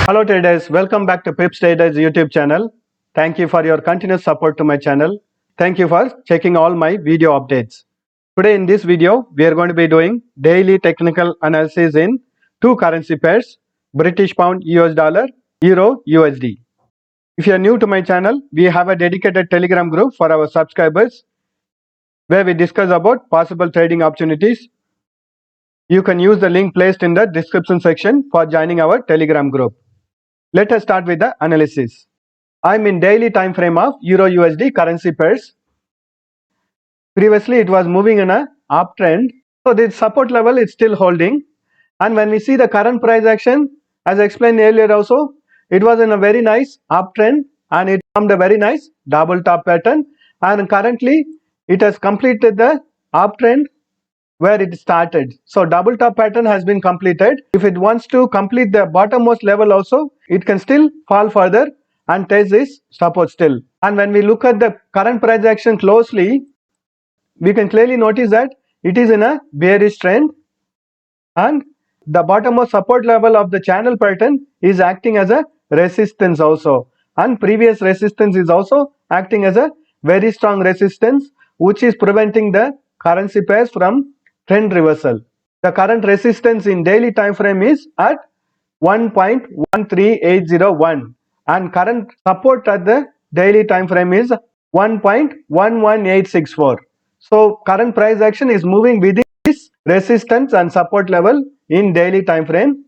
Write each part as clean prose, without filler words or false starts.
Hello traders, welcome back to Pips Traders YouTube channel. Thank you for your continuous support to my channel. Thank you for checking all my video updates. Today in this video, we are going to be doing daily technical analysis in two currency pairs, British Pound US Dollar, Euro USD. If you are new to my channel, we have a dedicated Telegram group for our subscribers where we discuss about possible trading opportunities. You can use the link placed in the description section for joining our Telegram group. Let us start with the analysis. I'm in daily time frame of Euro USD currency pairs. Previously it was moving in a uptrend, so this support level is still holding, and when we see the current price action, as I explained earlier also, it was in a very nice uptrend and it formed a very nice double top pattern, and currently it has completed the uptrend where it started. So double top pattern has been completed. If it wants to complete the bottommost level also, it can still fall further and test this support still. And when we look at the current price action closely, we can clearly notice that it is in a bearish trend, and the bottommost support level of the channel pattern is acting as a resistance also, and previous resistance is also acting as a very strong resistance, which is preventing the currency pairs from trend reversal. The current resistance in daily time frame is at 1.13801 and current support at the daily time frame is 1.11864. So current price action is moving within this resistance and support level in daily time frame,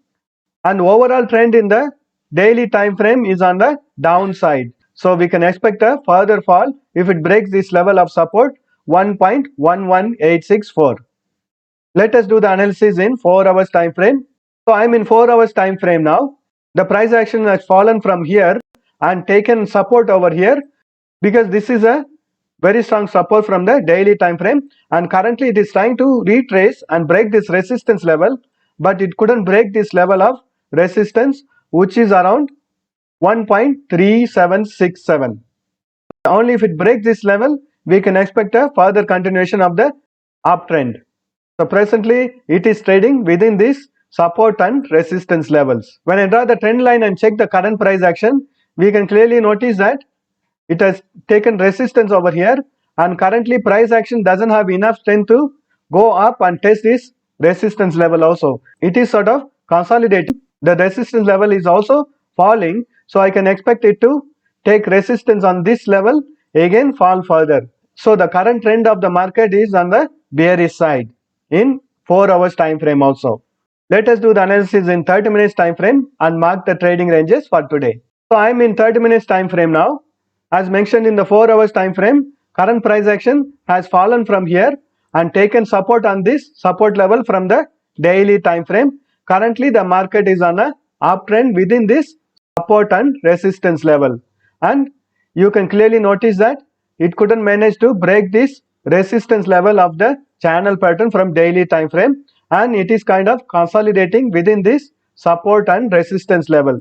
and overall trend in the daily time frame is on the downside. So we can expect a further fall if it breaks this level of support 1.11864. Let us do the analysis in 4 hours time frame. So I am in 4 hours time frame now. The price action has fallen from here and taken support over here, because this is a very strong support from the daily time frame, and currently it is trying to retrace and break this resistance level, but it couldn't break this level of resistance, which is around 1.3767. Only if it breaks this level, we can expect a further continuation of the uptrend. So presently it is trading within this support and resistance levels. When I draw the trend line and check the current price action, we can clearly notice that it has taken resistance over here, and currently price action doesn't have enough strength to go up and test this resistance level also. It is sort of consolidating. The resistance level is also falling, so I can expect it to take resistance on this level, again fall further. So the current trend of the market is on the bearish side in 4 hours time frame also. Let us do the analysis in 30 minutes time frame and mark the trading ranges for today. So I am in 30 minutes time frame now. As mentioned in the 4 hours time frame, current price action has fallen from here and taken support on this support level from the daily time frame. Currently the market is on a uptrend within this support and resistance level, and you can clearly notice that it couldn't manage to break this resistance level of the channel pattern from daily time frame, and it is kind of consolidating within this support and resistance level.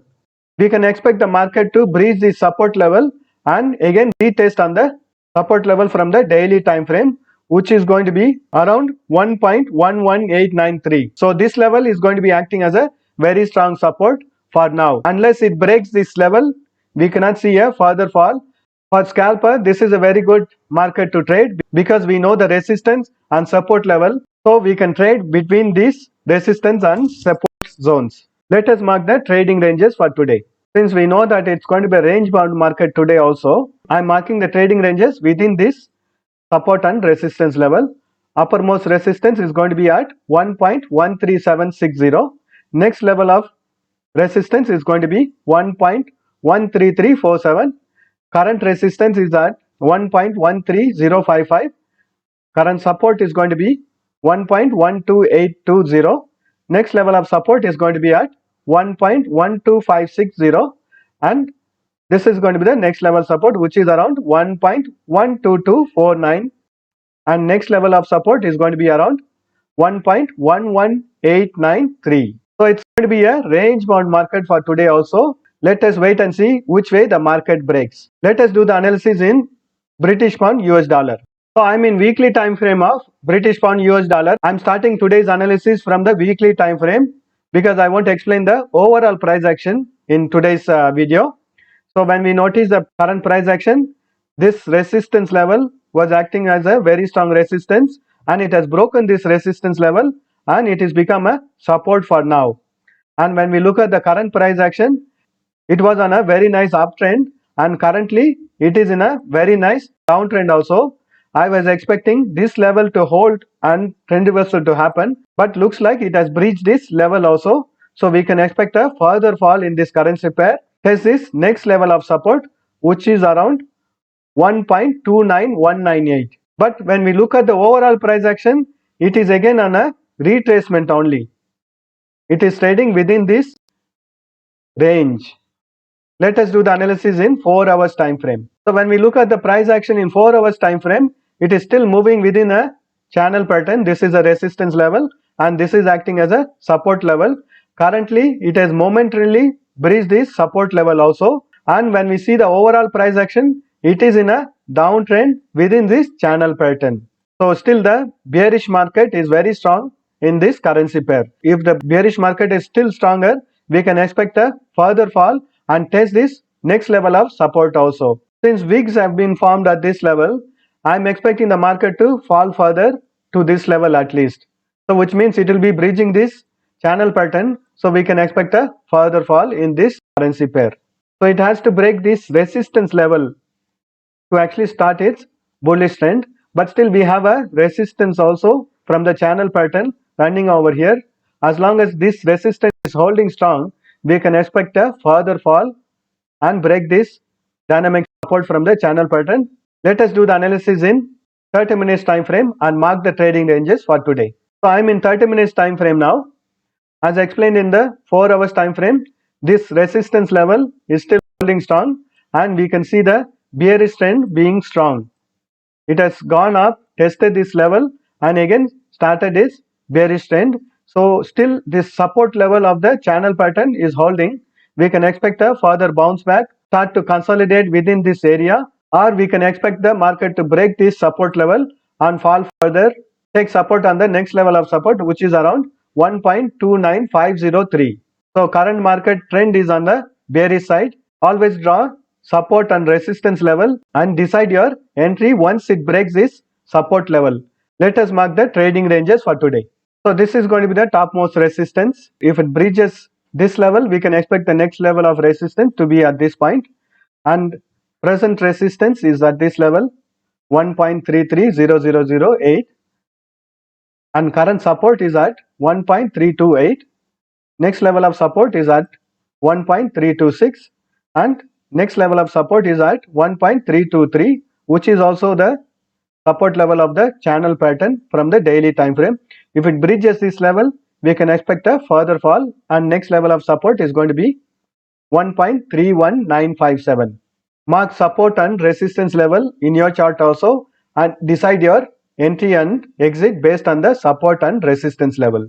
We can expect the market to breach this support level and again retest on the support level from the daily time frame, which is going to be around 1.11893. So this level is going to be acting as a very strong support for now. Unless it breaks this level, we cannot see a further fall. For scalper, this is a very good market to trade because we know the resistance and support level, so we can trade between these resistance and support zones. Let us mark the trading ranges for today. Since we know that it's going to be a range bound market today also, I am marking the trading ranges within this support and resistance level. Uppermost resistance is going to be at 1.13760. Next level of resistance is going to be 1.13347. Current resistance is at 1.13055. Current support is going to be 1.12820. Next level of support is going to be at 1.12560, and this is going to be the next level support, which is around 1.12249, and next level of support is going to be around 1.11893. So it's going to be a range bound market for today also. Let us wait and see which way the market breaks. Let us do the analysis in British Pound US Dollar. So I'm in weekly time frame of British Pound US Dollar. I'm starting today's analysis from the weekly time frame because I want to explain the overall price action in today's video. So when we notice the current price action, this resistance level was acting as a very strong resistance, and it has broken this resistance level and it has become a support for now. And when we look at the current price action, it was on a very nice uptrend, and currently it is in a very nice downtrend also. I was expecting this level to hold and trend reversal to happen, but looks like it has breached this level also. So we can expect a further fall in this currency pair. Test this next level of support, which is around 1.29198. But when we look at the overall price action, it is again on a retracement only. It is trading within this range. Let us do the analysis in 4 hours time frame. So when we look at the price action in 4 hours time frame, it is still moving within a channel pattern. This is a resistance level and this is acting as a support level. Currently it has momentarily breached this support level also, and when we see the overall price action, it is in a downtrend within this channel pattern. So still the bearish market is very strong in this currency pair. If the bearish market is still stronger, we can expect a further fall and test this next level of support also. Since wigs have been formed at this level, I am expecting the market to fall further to this level at least. So which means it will be breaching this channel pattern, so we can expect a further fall in this currency pair. So it has to break this resistance level to actually start its bullish trend, but still we have a resistance also from the channel pattern running over here. As long as this resistance is holding strong, we can expect a further fall and break this dynamic support from the channel pattern. Let us do the analysis in 30 minutes time frame and mark the trading ranges for today. So I am in 30 minutes time frame now. As I explained in the 4 hours time frame, this resistance level is still holding strong and we can see the bearish trend being strong. It has gone up, tested this level and again started its bearish trend. So still this support level of the channel pattern is holding. We can expect a further bounce back, start to consolidate within this area, or we can expect the market to break this support level and fall further, take support on the next level of support, which is around 1.29503. So current market trend is on the bearish side. Always draw support and resistance level and decide your entry once it breaks this support level. Let us mark the trading ranges for today. So this is going to be the topmost resistance. If it breaches this level, we can expect the next level of resistance to be at this point, and present resistance is at this level 1.330008, and current support is at 1.328. Next level of support is at 1.326 and next level of support is at 1.323, which is also the support level of the channel pattern from the daily time frame. If it breaches this level, we can expect a further fall, and next level of support is going to be 1.31957. Mark support and resistance level in your chart also and decide your entry and exit based on the support and resistance level.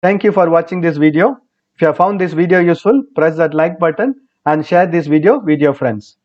Thank you for watching this video. If you have found this video useful, press that like button and share this video with your friends.